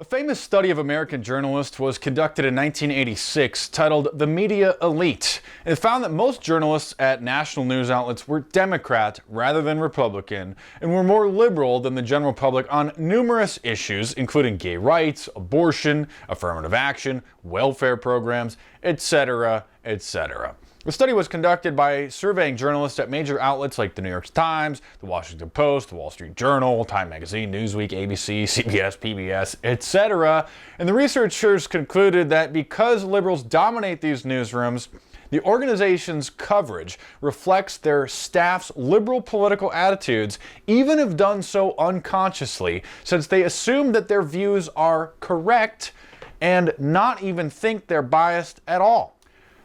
A famous study of American journalists was conducted in 1986 titled The Media Elite. It found that most journalists at national news outlets were Democrat rather than Republican and were more liberal than the general public on numerous issues, including gay rights, abortion, affirmative action, welfare programs, etc., etc. The study was conducted by surveying journalists at major outlets like the New York Times, the Washington Post, the Wall Street Journal, Time Magazine, Newsweek, ABC, CBS, PBS, etc. And the researchers concluded that because liberals dominate these newsrooms, the organization's coverage reflects their staff's liberal political attitudes, even if done so unconsciously, since they assume that their views are correct and not even think they're biased at all.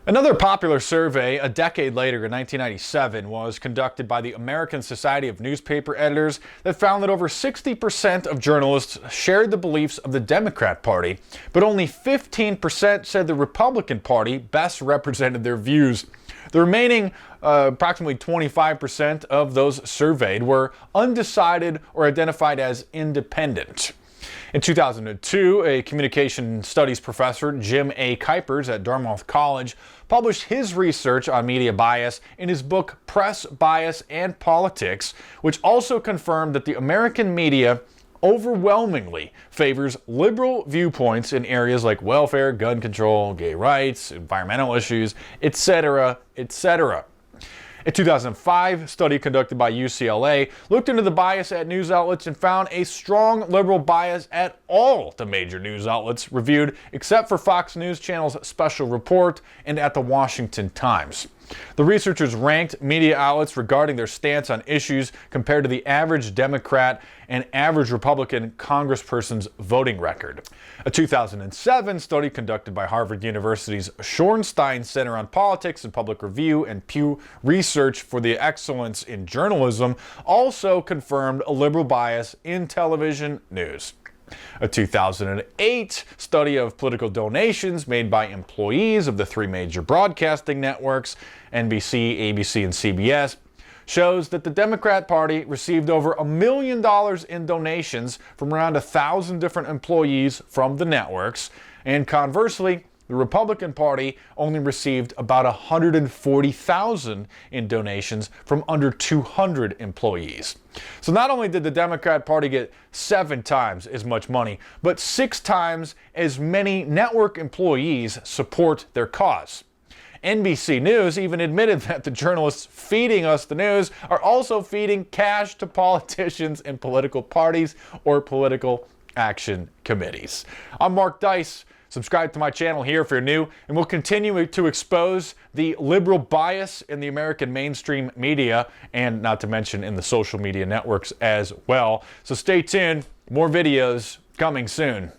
Another popular survey a decade later in 1997 was conducted by the American Society of Newspaper Editors that found that over 60% of journalists shared the beliefs of the Democrat Party, but only 15% said the Republican Party best represented their views. The remaining approximately 25% of those surveyed were undecided or identified as independent. In 2002, a communication studies professor, Jim A. Kuypers at Dartmouth College, published his research on media bias in his book Press, Bias, and Politics, which also confirmed that the American media overwhelmingly favors liberal viewpoints in areas like welfare, gun control, gay rights, environmental issues, etc., etc. A 2005 study conducted by UCLA looked into the bias at news outlets and found a strong liberal bias at all the major news outlets reviewed, except for Fox News Channel's special report and at the Washington Times. The researchers ranked media outlets regarding their stance on issues compared to the average Democrat and average Republican congressperson's voting record. A 2007 study conducted by Harvard University's Shorenstein Center on Politics and Public Review and Pew Research for the Excellence in Journalism also confirmed a liberal bias in television news. A 2008 study of political donations made by employees of the three major broadcasting networks, NBC, ABC, and CBS, shows that the Democrat Party received over $1 million in donations from around 1,000 different employees from the networks, and conversely, the Republican Party only received about $140,000 in donations from under 200 employees. So not only did the Democrat Party get 7 times as much money, but 6 times as many network employees support their cause. NBC News even admitted that the journalists feeding us the news are also feeding cash to politicians and political parties or political action committees. I'm Mark Dice. Subscribe to my channel here if you're new, and we'll continue to expose the liberal bias in the American mainstream media, and not to mention in the social media networks as well. So stay tuned, more videos coming soon.